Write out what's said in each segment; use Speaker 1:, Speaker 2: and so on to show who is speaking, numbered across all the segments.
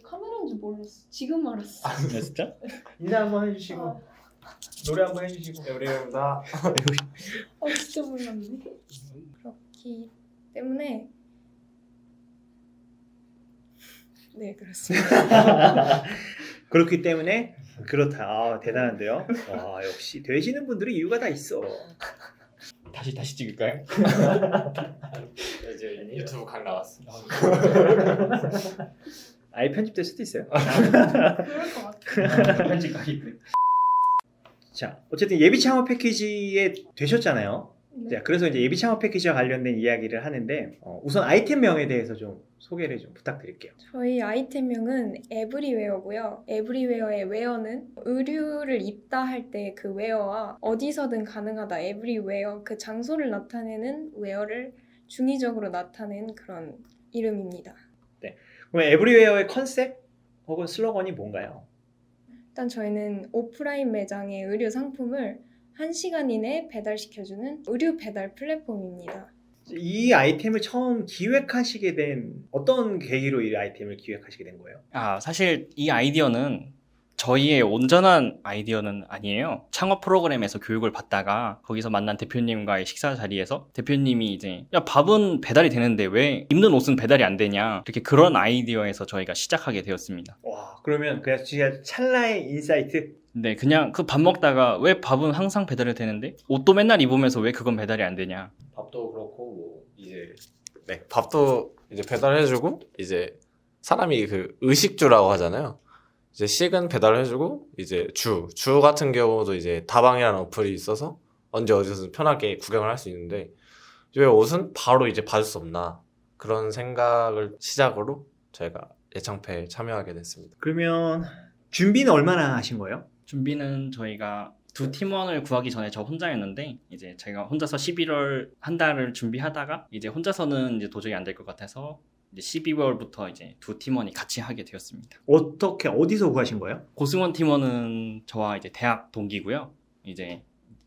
Speaker 1: 카메라인 줄 몰랐어. 지금 알았어.
Speaker 2: 진짜?
Speaker 3: 인사 한번 해주시고 노래 한번 해주시고.
Speaker 4: 네, 우리입니다.
Speaker 1: 진짜 몰랐네. 그렇기 때문에 네 그렇습니다.
Speaker 3: 그렇기 때문에 그렇다. 대단한데요. 와, 역시 되시는 분들은 이유가 다 있어.
Speaker 2: 다시 찍을까요?
Speaker 4: 이제 유튜브 강 나왔어.
Speaker 3: 아예 편집될 수도 있어요.
Speaker 1: 그럴 것 같아.
Speaker 2: 편집까지.
Speaker 3: 자, 어쨌든 예비 창업 패키지에 되셨잖아요.
Speaker 1: 네.
Speaker 3: 자, 그래서 이제 예비 창업 패키지와 관련된 이야기를 하는데 우선 아이템명에 대해서 좀 소개를 좀 부탁드릴게요.
Speaker 1: 저희 아이템명은 에브리웨어고요. 에브리웨어의 웨어는 의류를 입다 할 때 그 웨어와 어디서든 가능하다 에브리웨어 그 장소를 나타내는 웨어를 중의적으로 나타낸 그런 이름입니다.
Speaker 3: 그럼 에브리웨어의 컨셉 혹은 슬로건이 뭔가요?
Speaker 1: 일단 저희는 오프라인 매장의 의류 상품을 1시간 이내에 배달시켜주는 의류 배달 플랫폼입니다.
Speaker 3: 이 아이템을 처음 기획하시게 된 어떤 계기로 이 아이템을 기획하시게 된 거예요?
Speaker 2: 사실 이 아이디어는 저희의 온전한 아이디어는 아니에요. 창업 프로그램에서 교육을 받다가 거기서 만난 대표님과의 식사 자리에서 대표님이 이제 야 밥은 배달이 되는데 왜 입는 옷은 배달이 안 되냐 이렇게 그런 아이디어에서 저희가 시작하게 되었습니다.
Speaker 3: 와, 그러면 그냥 진짜 찰나의 인사이트?
Speaker 2: 네, 그냥 그 밥 먹다가 왜 밥은 항상 배달이 되는데 옷도 맨날 입으면서 왜 그건 배달이 안 되냐.
Speaker 4: 밥도 그렇고 뭐 이제 밥도 이제 배달해주고 이제 사람이 그 의식주라고 하잖아요. 이제 식은 배달해주고 이제 주 같은 경우도 이제 다방이라는 어플이 있어서 언제 어디서든 편하게 구경을 할 수 있는데 왜 옷은 바로 이제 받을 수 없나 그런 생각을 시작으로 저희가 예창패에 참여하게 됐습니다.
Speaker 3: 그러면 준비는 얼마나 하신 거예요?
Speaker 2: 준비는 저희가 두 팀원을 구하기 전에 저 혼자였는데 이제 제가 혼자서 11월 한 달을 준비하다가 이제 혼자서는 이제 도저히 안 될 것 같아서 이제 12월부터 이제 두 팀원이 같이 하게 되었습니다.
Speaker 3: 어떻게 어디서 구하신 거예요?
Speaker 2: 고승원 팀원은 저와 이제 대학 동기고요. 이제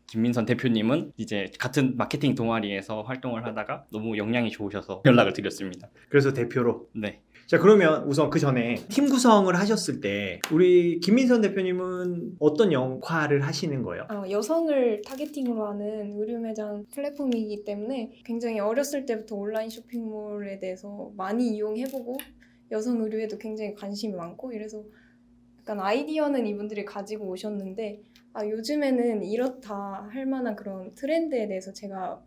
Speaker 2: 김민선 대표님은 이제 같은 마케팅 동아리에서 활동을 하다가 너무 역량이 좋으셔서 연락을 드렸습니다.
Speaker 3: 그래서 대표로.
Speaker 2: 네.
Speaker 3: 자, 그러면 우선 그 전에 팀 구성을 하셨을 때 우리 김민선 대표님은 어떤 역할을 하시는 거예요?
Speaker 1: 여성을 타겟팅으로 하는 의류 매장 플랫폼이기 때문에 굉장히 어렸을 때부터 온라인 쇼핑몰에 대해서 많이 이용해보고 여성 의류에도 굉장히 관심이 많고 이래서 약간 아이디어는 이분들이 가지고 오셨는데 요즘에는 이렇다 할 만한 그런 트렌드에 대해서 제가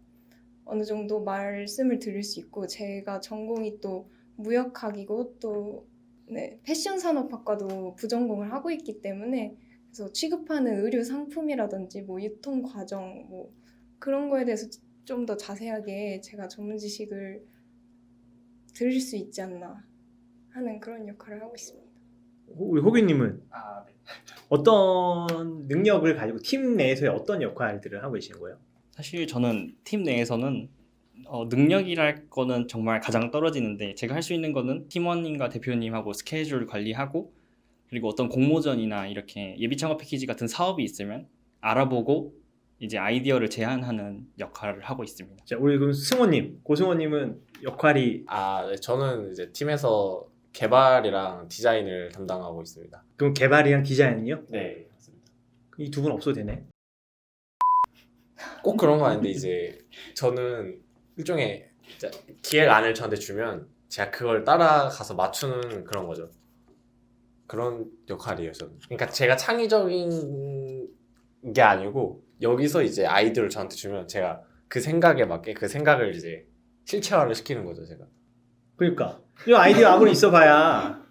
Speaker 1: 어느 정도 말씀을 드릴 수 있고 제가 전공이 또 무역학이고 또 패션 산업학과도 부전공을 하고 있기 때문에 그래서 취급하는 의류 상품이라든지 뭐 유통 과정 뭐 그런 거에 대해서 좀 더 자세하게 제가 전문 지식을 드릴 수 있지 않나 하는 그런 역할을 하고 있습니다.
Speaker 3: 우리 호규님은
Speaker 2: 네.
Speaker 3: 어떤 능력을 가지고 팀 내에서의 어떤 역할들을 하고 계시는 거예요?
Speaker 2: 사실 저는 팀 내에서는 능력이랄 거는 정말 가장 떨어지는데 제가 할 수 있는 거는 팀원님과 대표님하고 스케줄 관리하고 그리고 어떤 공모전이나 이렇게 예비 창업 패키지 같은 사업이 있으면 알아보고 이제 아이디어를 제안하는 역할을 하고 있습니다.
Speaker 3: 자, 우리 그럼 승호님, 고승호님은 역할이
Speaker 4: 네, 저는 이제 팀에서 개발이랑 디자인을 담당하고 있습니다.
Speaker 3: 그럼 개발이랑 디자인이요?
Speaker 4: 네, 맞습니다.
Speaker 3: 이 두 분 없어도 되네.
Speaker 4: 꼭 그런 건 아닌데 이제 저는 일종의 기획안을 저한테 주면 제가 그걸 따라가서 맞추는 그런 거죠. 그런 역할이에요, 저는. 그러니까 제가 창의적인 게 아니고 여기서 이제 아이디어를 저한테 주면 제가 그 생각에 맞게 그 생각을 이제 실체화를 시키는 거죠, 제가.
Speaker 3: 그러니까 이 아이디어 아무리 있어봐야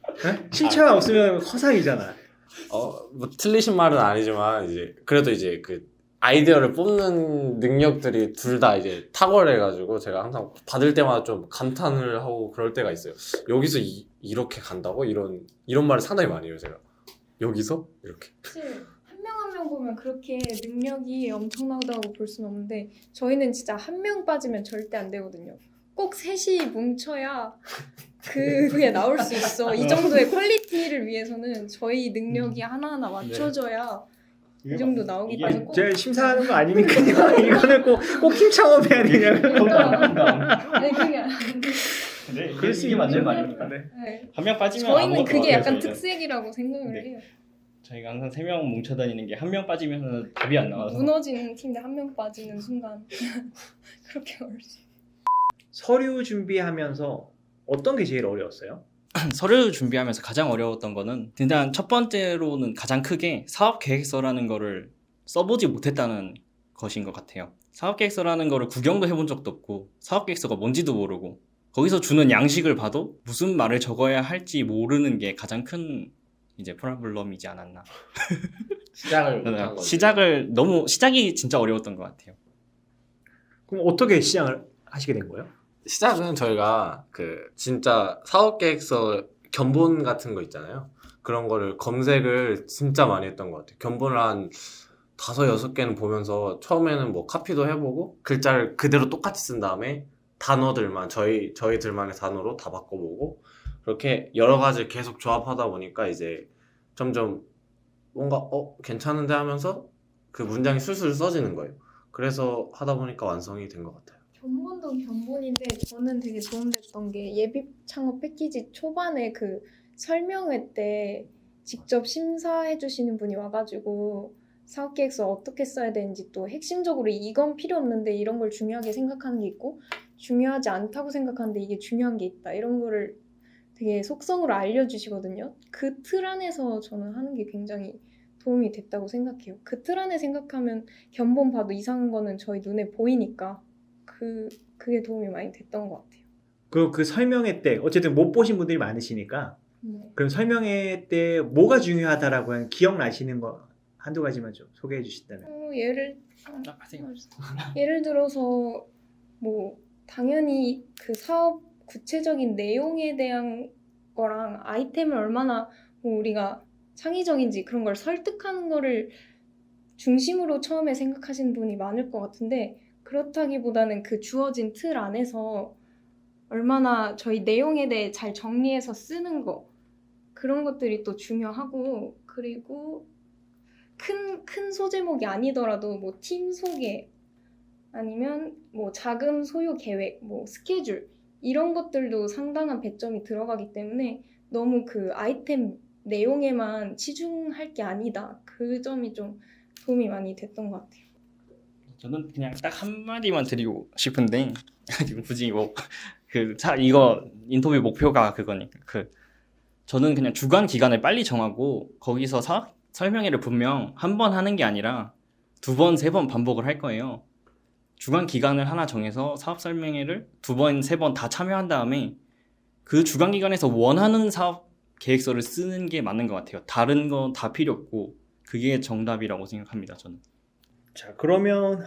Speaker 3: 실체가 없으면 허상이잖아.
Speaker 4: 뭐 틀리신 말은 아니지만 이제 그래도 이제 그 아이디어를 뽑는 능력들이 둘 다 이제 탁월해가지고 제가 항상 받을 때마다 좀 감탄을 하고 그럴 때가 있어요. 여기서 이렇게 간다고? 이런 말을 상당히 많이 해요, 제가. 여기서? 이렇게.
Speaker 1: 사실 한 명 한 명 보면 그렇게 능력이 엄청나다고 볼 수는 없는데 저희는 진짜 한 명 빠지면 절대 안 되거든요. 꼭 셋이 뭉쳐야 그게 나올 수 있어. 이 정도의 퀄리티를 위해서는 저희 능력이 하나하나 맞춰져야 이 정도 나오기 때문에 꼭
Speaker 3: 제가 심사하는 거 아니니까 이거는 꼭 팀 창업해야 되냐고.
Speaker 1: 아니 그게 아니라
Speaker 2: 네,
Speaker 3: 그럴 수
Speaker 2: 이게 맞는
Speaker 3: 있죠.
Speaker 2: 말이니까.
Speaker 3: 네.
Speaker 1: 네.
Speaker 2: 한 명 빠지면
Speaker 1: 저희는
Speaker 2: 아무것도
Speaker 1: 그게
Speaker 2: 못해요,
Speaker 1: 약간
Speaker 2: 저희는.
Speaker 1: 특색이라고 생각을
Speaker 3: 네.
Speaker 1: 해요.
Speaker 2: 저희가 항상 3명 뭉쳐 다니는 게 한 명 빠지면 답이 안 나와서.
Speaker 1: 무너지는 팀인데 한 명 빠지는 순간 그렇게 어렵지.
Speaker 3: 서류 준비하면서 어떤 게 제일 어려웠어요?
Speaker 2: 서류 준비하면서 가장 어려웠던 거는 일단 첫 번째로는 가장 크게 사업 계획서라는 거를 써보지 못했다는 것인 것 같아요. 사업 계획서라는 거를 구경도 해본 적도 없고 사업 계획서가 뭔지도 모르고 거기서 주는 양식을 봐도 무슨 말을 적어야 할지 모르는 게 가장 큰 이제 프로블럼이지 않았나.
Speaker 4: 시작을 못한 거죠.
Speaker 2: 시작이 진짜 어려웠던 것 같아요.
Speaker 3: 그럼 어떻게 시작을 하시게 된 거예요?
Speaker 4: 시작은 저희가 그 진짜 사업계획서 견본 같은 거 있잖아요. 그런 거를 검색을 진짜 많이 했던 것 같아요. 견본을 한 5-6개는 보면서 처음에는 뭐 카피도 해보고 글자를 그대로 똑같이 쓴 다음에 단어들만 저희들만의 단어로 다 바꿔보고 그렇게 여러 가지 계속 조합하다 보니까 이제 점점 뭔가 괜찮은데 하면서 그 문장이 술술 써지는 거예요. 그래서 하다 보니까 완성이 된 것 같아요.
Speaker 1: 견본도 견본인데 저는 되게 도움됐던 게 예비 창업 패키지 초반에 그 설명회 때 직접 심사해 주시는 분이 와가지고 사업계획서 어떻게 써야 되는지 또 핵심적으로 이건 필요 없는데 이런 걸 중요하게 생각하는 게 있고 중요하지 않다고 생각하는데 이게 중요한 게 있다 이런 거를 되게 속성으로 알려주시거든요. 그 틀 안에서 저는 하는 게 굉장히 도움이 됐다고 생각해요. 그 틀 안에 생각하면 견본 봐도 이상한 거는 저희 눈에 보이니까 그게 도움이 많이 됐던 것 같아요.
Speaker 3: 그리고 그 설명회 때 어쨌든 못 보신 분들이 많으시니까
Speaker 1: 네.
Speaker 3: 그럼 설명회 때 뭐가 중요하다라고 하는 기억나시는 거 한두 가지만 좀 소개해 주신다면.
Speaker 1: 예를 들어서 뭐 당연히 그 사업 구체적인 내용에 대한 거랑 아이템을 얼마나 뭐 우리가 창의적인지 그런 걸 설득하는 거를 중심으로 처음에 생각하시는 분이 많을 것 같은데 그렇다기보다는 그 주어진 틀 안에서 얼마나 저희 내용에 대해 잘 정리해서 쓰는 거 그런 것들이 또 중요하고 그리고 큰 소제목이 아니더라도 뭐 팀 소개 아니면 뭐 자금 소요 계획, 뭐 스케줄 이런 것들도 상당한 배점이 들어가기 때문에 너무 그 아이템 내용에만 치중할 게 아니다. 그 점이 좀 도움이 많이 됐던 것 같아요.
Speaker 2: 저는 그냥 딱 한마디만 드리고 싶은데 굳이 뭐 이거 인터뷰 목표가 그거니까 저는 그냥 주관 기간을 빨리 정하고 거기서 사업 설명회를 분명 한 번 하는 게 아니라 2번, 3번 반복을 할 거예요. 주관 기간을 하나 정해서 사업 설명회를 2번, 3번 다 참여한 다음에 그 주관 기간에서 원하는 사업 계획서를 쓰는 게 맞는 것 같아요. 다른 건 다 필요 없고 그게 정답이라고 생각합니다. 저는.
Speaker 3: 자, 그러면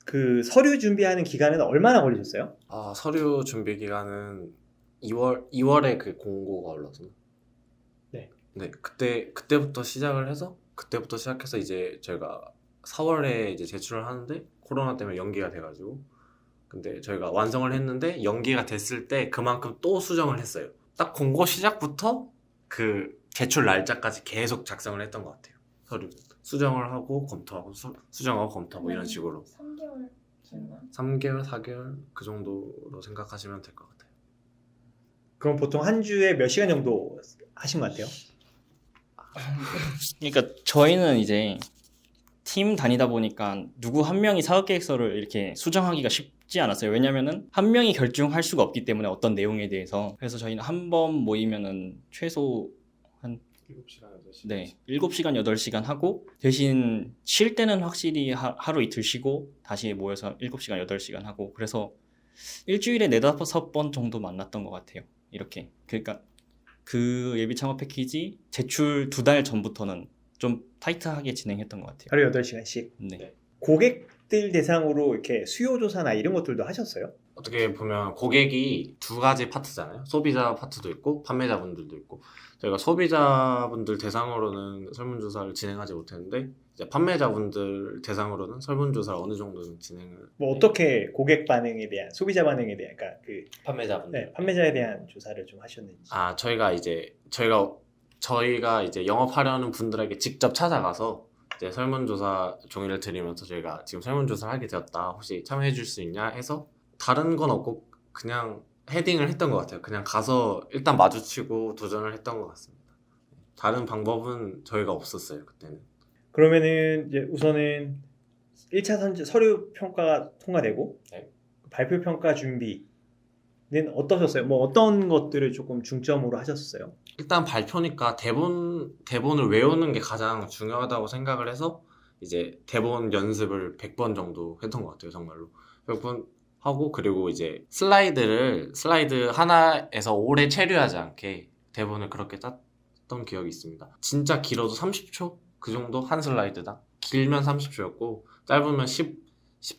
Speaker 3: 그 서류 준비하는 기간은 얼마나 걸리셨어요?
Speaker 4: 서류 준비 기간은 2월에 그 공고가 올라서 네, 그때부터 시작해서 이제 저희가 4월에 이제 제출을 하는데 코로나 때문에 연기가 돼가지고 근데 저희가 완성을 했는데 연기가 됐을 때 그만큼 또 수정을 했어요. 딱 공고 시작부터 그 제출 날짜까지 계속 작성을 했던 것 같아요. 서류 수정을 하고 검토하고 수정하고 검토하고 이런 식으로
Speaker 1: 3개월 정도?
Speaker 4: 3개월, 4개월 그 정도로 생각하시면 될 것 같아요.
Speaker 3: 그럼 보통 한 주에 몇 시간 정도 하신 것 같아요?
Speaker 2: 그러니까 저희는 이제 팀 다니다 보니까 누구 한 명이 사업 계획서를 이렇게 수정하기가 쉽지 않았어요. 왜냐면은 한 명이 결정할 수가 없기 때문에 어떤 내용에 대해서. 그래서 저희는 한 번 모이면은 최소 한
Speaker 4: 7시간, 8시간.
Speaker 2: 네, 7시간, 8시간 하고 대신 쉴 때는 확실히 하루 이틀 쉬고 다시 모여서 7시간, 8시간 하고 그래서 일주일에 4-5번 정도 만났던 것 같아요. 이렇게. 그러니까 그 예비 창업 패키지 제출 2달 전부터는 좀 타이트하게 진행했던 것 같아요.
Speaker 3: 하루 8시간씩.
Speaker 2: 네.
Speaker 3: 고객들 대상으로 이렇게 수요 조사나 이런 것들도 하셨어요?
Speaker 4: 어떻게 보면 고객이 2가지 파트잖아요. 소비자 파트도 있고 판매자분들도 있고 저희가 소비자분들 대상으로는 설문조사를 진행하지 못했는데 이제 판매자분들 대상으로는 설문조사를 어느 정도는 진행을
Speaker 3: 뭐 어떻게 고객 반응에 대한 소비자 반응에 대한 그러니까 그
Speaker 4: 판매자분들
Speaker 3: 판매자에 대한 조사를 좀 하셨는지.
Speaker 4: 저희가 이제 영업하려는 분들에게 직접 찾아가서 이제 설문조사 종이를 드리면서 저희가 지금 설문조사를 하게 되었다. 혹시 참여해 줄 수 있냐 해서 다른 건 없고 그냥 헤딩을 했던 것 같아요. 그냥 가서 일단 마주치고 도전을 했던 것 같습니다. 다른 방법은 저희가 없었어요, 그때는.
Speaker 3: 그러면은 이제 우선은 1차 서류 평가가 통과되고
Speaker 4: 네.
Speaker 3: 발표 평가 준비는 어떠셨어요? 뭐 어떤 것들을 조금 중점으로 하셨어요?
Speaker 4: 일단 발표니까 대본을 외우는 게 가장 중요하다고 생각을 해서 이제 대본 연습을 100번 정도 했던 것 같아요, 정말로. 100번 하고, 그리고 이제 슬라이드 하나에서 오래 체류하지 않게 대본을 그렇게 짰던 기억이 있습니다. 진짜 길어도 30초? 그 정도? 한 슬라이드당? 길면 30초였고, 짧으면 10초,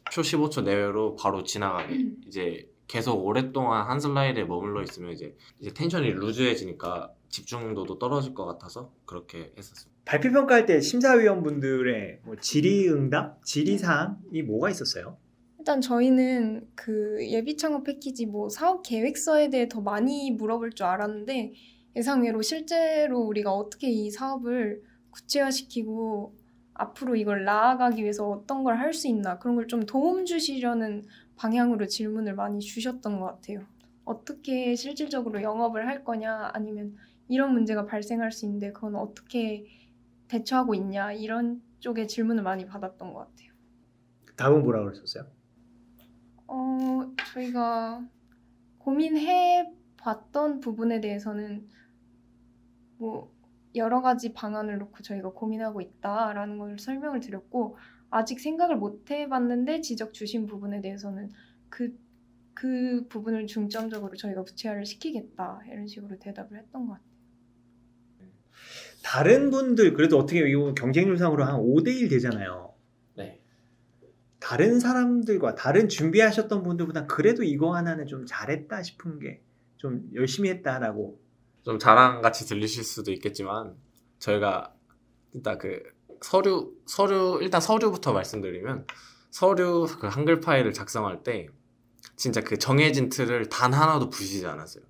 Speaker 4: 15초 내외로 바로 지나가게. 이제 계속 오랫동안 한 슬라이드에 머물러 있으면 이제 텐션이 루즈해지니까 집중도도 떨어질 것 같아서 그렇게 했었습니다.
Speaker 3: 발표 평가할 때 심사위원분들의 뭐 질의응답, 질의사항이 뭐가 있었어요?
Speaker 1: 일단 저희는 그 예비 창업 패키지 뭐 사업 계획서에 대해 더 많이 물어볼 줄 알았는데 예상외로 실제로 우리가 어떻게 이 사업을 구체화시키고 앞으로 이걸 나아가기 위해서 어떤 걸 할 수 있나 그런 걸 좀 도움 주시려는 방향으로 질문을 많이 주셨던 것 같아요. 어떻게 실질적으로 영업을 할 거냐 아니면 이런 문제가 발생할 수 있는데 그건 어떻게 대처하고 있냐 이런 쪽의 질문을 많이 받았던 것 같아요.
Speaker 3: 답은 뭐라고 그러셨어요?
Speaker 1: 저희가 고민해 봤던 부분에 대해서는 뭐 여러 가지 방안을 놓고 저희가 고민하고 있다라는 걸 설명을 드렸고 아직 생각을 못 해봤는데 지적 주신 부분에 대해서는 그 부분을 중점적으로 저희가 구체화를 시키겠다 이런 식으로 대답을 했던 것 같아요.
Speaker 3: 다른 분들 그래도 어떻게 이거 경쟁률상으로 한 5대1 되잖아요.
Speaker 4: 네.
Speaker 3: 다른 사람들과 다른 준비하셨던 분들보다 그래도 이거 하나는 좀 잘했다 싶은 게 좀 열심히 했다라고.
Speaker 4: 좀 자랑같이 들리실 수도 있겠지만 저희가 일단 그 일단 서류부터 말씀드리면 서류 그 한글 파일을 작성할 때 진짜 그 정해진 틀을 단 하나도 부시지 않았어요.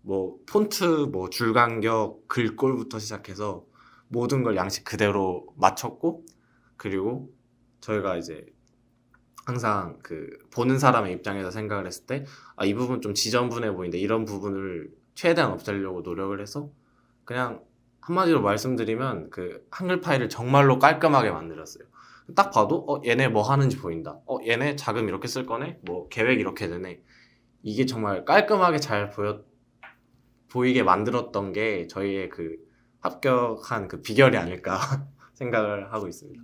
Speaker 4: 뭐 폰트, 뭐 줄 간격, 글꼴부터 시작해서 모든 걸 양식 그대로 맞췄고, 그리고 저희가 이제 항상 그 보는 사람의 입장에서 생각을 했을 때 이 부분 좀 지저분해 보이는데 이런 부분을 최대한 없애려고 노력을 해서 그냥 한마디로 말씀드리면 그 한글 파일을 정말로 깔끔하게 만들었어요. 딱 봐도 얘네 뭐 하는지 보인다. 얘네 자금 이렇게 쓸 거네. 뭐 계획 이렇게 되네. 이게 정말 깔끔하게 잘 보이게 만들었던 게 저희의 그 합격한 그 비결이 아닐까 생각을 하고 있습니다.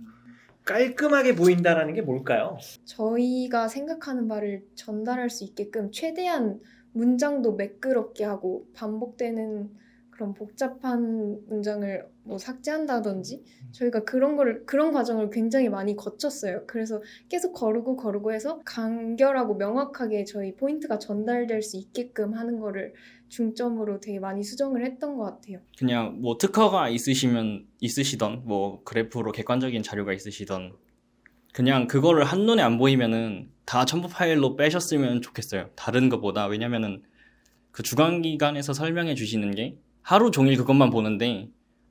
Speaker 3: 깔끔하게 보인다라는 게 뭘까요?
Speaker 1: 저희가 생각하는 바를 전달할 수 있게끔 최대한 문장도 매끄럽게 하고 반복되는 그런 복잡한 문장을 뭐 삭제한다든지 저희가 그런 과정을 굉장히 많이 거쳤어요. 그래서 계속 거르고 해서 간결하고 명확하게 저희 포인트가 전달될 수 있게끔 하는 거를 중점으로 되게 많이 수정을 했던 것 같아요.
Speaker 2: 그냥 뭐 특허가 있으시던 뭐 그래프로 객관적인 자료가 있으시던 그냥 그거를 한눈에 안 보이면은 다 첨부 파일로 빼셨으면 좋겠어요. 다른 것보다. 왜냐면은 그 주관기관에서 설명해 주시는 게 하루 종일 그것만 보는데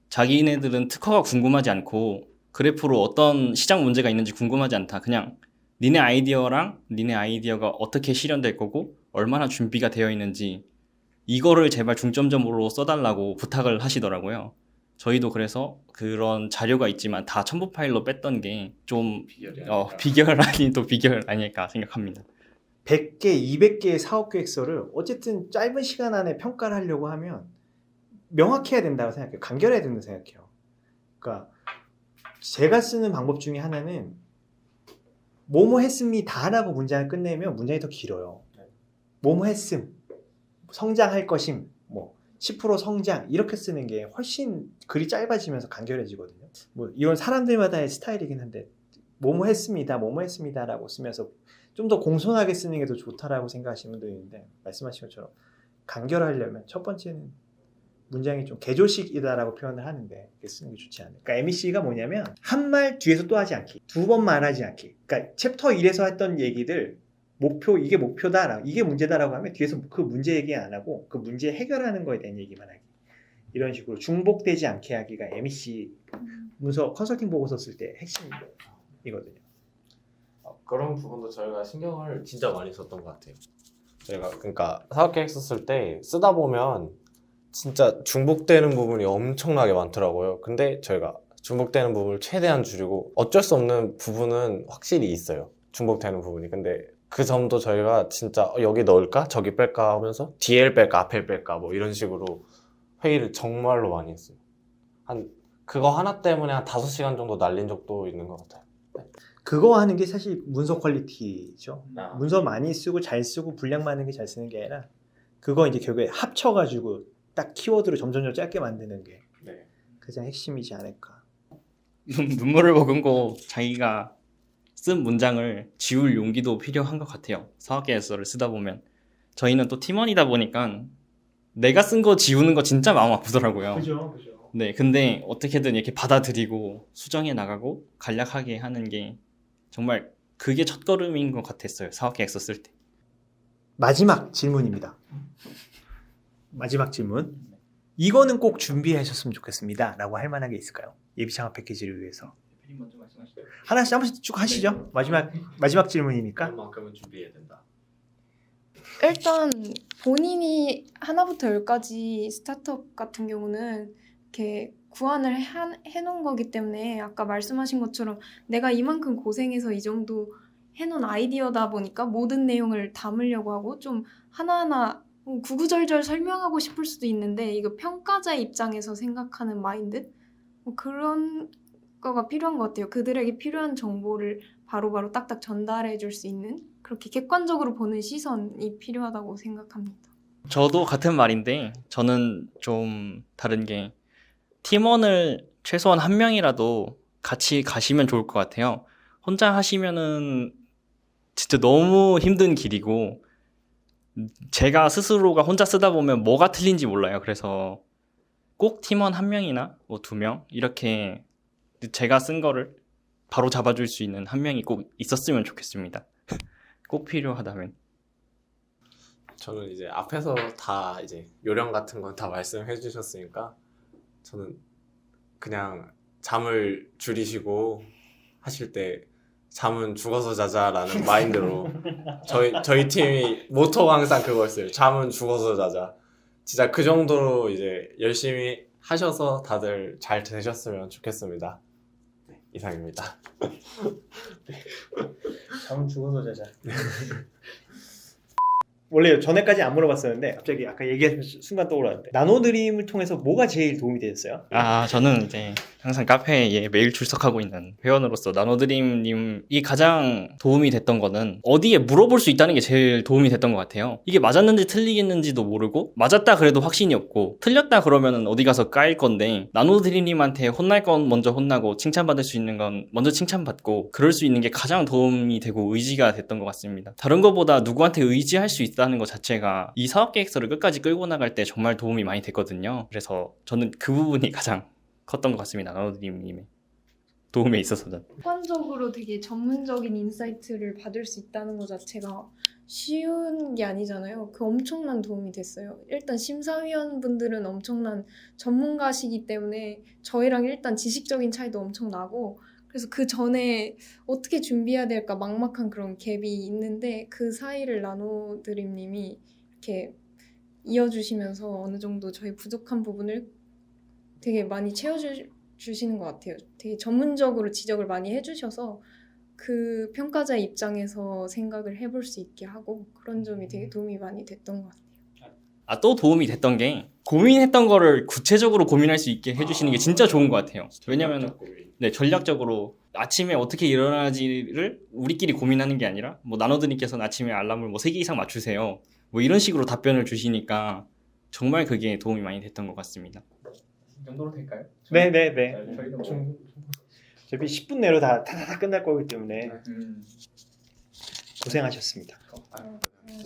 Speaker 2: 자기네들은 특허가 궁금하지 않고 그래프로 어떤 시장 문제가 있는지 궁금하지 않다. 그냥 니네 아이디어랑 니네 아이디어가 어떻게 실현될 거고 얼마나 준비가 되어 있는지 이거를 제발 중점적으로 써달라고 부탁을 하시더라고요. 저희도 그래서 그런 자료가 있지만 다 첨부 파일로 뺐던 게 좀 비결 아닌 또 비결 아닐까 생각합니다.
Speaker 3: 100개, 200개의 사업계획서를 어쨌든 짧은 시간 안에 평가를 하려고 하면 명확해야 된다고 생각해요. 간결해야 된다고 생각해요. 그러니까 제가 쓰는 방법 중에 하나는 뭐뭐 했습니다라고 문장을 끝내면 문장이 더 길어요. 뭐뭐 했음, 성장할 것임, 뭐 10% 성장 이렇게 쓰는 게 훨씬 글이 짧아지면서 간결해지거든요. 뭐 이건 사람들마다의 스타일이긴 한데 뭐뭐 했습니다라고 쓰면서 좀 더 공손하게 쓰는 게 더 좋다라고 생각하시는 분도 있는데 말씀하신 것처럼 간결하려면 첫 번째는 문장이 좀 개조식이다라고 표현을 하는데 이렇게 쓰는 게 좋지 않아요. 그러니까 MEC가 뭐냐면 한 말 뒤에서 또 하지 않기, 두 번 말하지 않기. 그러니까 챕터 1에서 했던 얘기들 이게 목표다, 이게 문제다라고 하면 뒤에서 그 문제 얘기 안 하고 그 문제 해결하는 거에 대한 얘기만 하기. 이런 식으로 중복되지 않게 하기가 MEC 문서 컨설팅 보고서 쓸 때 핵심이거든요.
Speaker 4: 그런 부분도 저희가 신경을 진짜 많이 썼던 것 같아요. 저희가 그러니까 사업계획 썼을 때 쓰다 보면 진짜 중복되는 부분이 엄청나게 많더라고요. 근데 저희가 중복되는 부분을 최대한 줄이고 어쩔 수 없는 부분은 확실히 있어요. 중복되는 부분이. 근데 그 점도 저희가 진짜 여기 넣을까? 저기 뺄까? 하면서 뒤에 뺄까? 앞에 뺄까? 뭐 이런 식으로 회의를 정말로 많이 했어요. 그거 하나 때문에 한 5시간 정도 날린 적도 있는 것 같아요.
Speaker 3: 그거 하는 게 사실 문서 퀄리티죠.
Speaker 4: 아.
Speaker 3: 문서 많이 쓰고 잘 쓰고 분량 많은 게 잘 쓰는 게 아니라 그거 이제 결국에 합쳐가지고 딱 키워드로 점점 짧게 만드는 게
Speaker 4: 네.
Speaker 3: 가장 핵심이지 않을까.
Speaker 2: 눈물을 머금고 자기가 쓴 문장을 지울 용기도 필요한 것 같아요. 사업계획서를 쓰다 보면 저희는 또 팀원이다 보니까 내가 쓴 거 지우는 거 진짜 마음 아프더라고요.
Speaker 3: 그죠.
Speaker 2: 네, 근데 어떻게든 이렇게 받아들이고 수정해 나가고 간략하게 하는 게 정말 그게 첫걸음인 것 같았어요. 사업계획서 쓸 때.
Speaker 3: 마지막 질문입니다. 마지막 질문. 이거는 꼭 준비하셨으면 좋겠습니다. 라고 할 만한 게 있을까요? 예비 창업 패키지를 위해서.
Speaker 2: 먼저 말씀하시죠.
Speaker 3: 하나씩 한 번씩 쭉 하시죠. 마지막 질문이니까.
Speaker 4: 그만큼은 준비해야 된다.
Speaker 1: 일단 본인이 하나부터 열까지 스타트업 같은 경우는 이렇게 구안을 해놓은 거기 때문에 아까 말씀하신 것처럼 내가 이만큼 고생해서 이 정도 해놓은 아이디어다 보니까 모든 내용을 담으려고 하고 좀 하나하나 구구절절 설명하고 싶을 수도 있는데 이거 평가자 입장에서 생각하는 마인드? 그런 거가 필요한 것 같아요. 그들에게 필요한 정보를 바로바로 딱딱 전달해 줄 수 있는 그렇게 객관적으로 보는 시선이 필요하다고 생각합니다.
Speaker 2: 저도 같은 말인데 저는 좀 다른 게 팀원을 최소한 한 명이라도 같이 가시면 좋을 것 같아요. 혼자 하시면은 진짜 너무 힘든 길이고 제가 스스로가 혼자 쓰다 보면 뭐가 틀린지 몰라요. 그래서 꼭 팀원 한 명이나 뭐 2명 이렇게 제가 쓴 거를 바로 잡아줄 수 있는 한 명이 꼭 있었으면 좋겠습니다. 꼭 필요하다면.
Speaker 4: 저는 이제 앞에서 다 이제 요령 같은 건 다 말씀해 주셨으니까 저는 그냥 잠을 줄이시고 하실 때 잠은 죽어서 자자라는 마인드로 저희 팀이 모토가 항상 그거였어요. 잠은 죽어서 자자. 진짜 그 정도로 이제 열심히 하셔서 다들 잘 되셨으면 좋겠습니다. 네, 이상입니다.
Speaker 3: 잠은 죽어서 자자. 원래 전에까지 안 물어봤었는데 갑자기 아까 얘기한 순간 떠올랐는데 나노드림을 통해서 뭐가 제일 도움이 되셨어요?
Speaker 2: 저는 이제 항상 카페에 매일 출석하고 있는 회원으로서 나노드림님이 가장 도움이 됐던 거는 어디에 물어볼 수 있다는 게 제일 도움이 됐던 것 같아요. 이게 맞았는지 틀리겠는지도 모르고 맞았다 그래도 확신이 없고 틀렸다 그러면 어디 가서 까일 건데 나노드림님한테 혼날 건 먼저 혼나고 칭찬받을 수 있는 건 먼저 칭찬받고 그럴 수 있는 게 가장 도움이 되고 의지가 됐던 것 같습니다. 다른 것보다 누구한테 의지할 수 있다는 것 자체가 이 사업계획서를 끝까지 끌고 나갈 때 정말 도움이 많이 됐거든요. 그래서 저는 그 부분이 가장 컸던 것 같습니다. 나노드림님의 도움에 있어서는.
Speaker 1: 객관적으로 되게 전문적인 인사이트를 받을 수 있다는 것 자체가 쉬운 게 아니잖아요. 그 엄청난 도움이 됐어요. 일단 심사위원분들은 엄청난 전문가시기 때문에 저희랑 일단 지식적인 차이도 엄청 나고 그래서 그 전에 어떻게 준비해야 될까 막막한 그런 갭이 있는데 그 사이를 나노드림님이 이렇게 이어주시면서 어느 정도 저희 부족한 부분을 되게 많이 채워주시는 것 같아요. 되게 전문적으로 지적을 많이 해주셔서 그 평가자 입장에서 생각을 해볼 수 있게 하고 그런 점이 되게 도움이 많이 됐던 것 같아요.
Speaker 2: 또 도움이 됐던 게 고민했던 거를 구체적으로 고민할 수 있게 해주시는 게 진짜 좋은 것 같아요. 왜냐면 네, 전략적으로 아침에 어떻게 일어나지를 우리끼리 고민하는 게 아니라 뭐 나노드님께서는 아침에 알람을 뭐 3개 이상 맞추세요. 뭐 이런 식으로 답변을 주시니까 정말 그게 도움이 많이 됐던 것 같습니다.
Speaker 5: 이 정도로 될까요?
Speaker 3: 네네네.
Speaker 5: 저희도 뭐
Speaker 3: 어차피 10분 내로 다 끝날 거기 때문에 고생하셨습니다.
Speaker 5: 아,
Speaker 1: 네.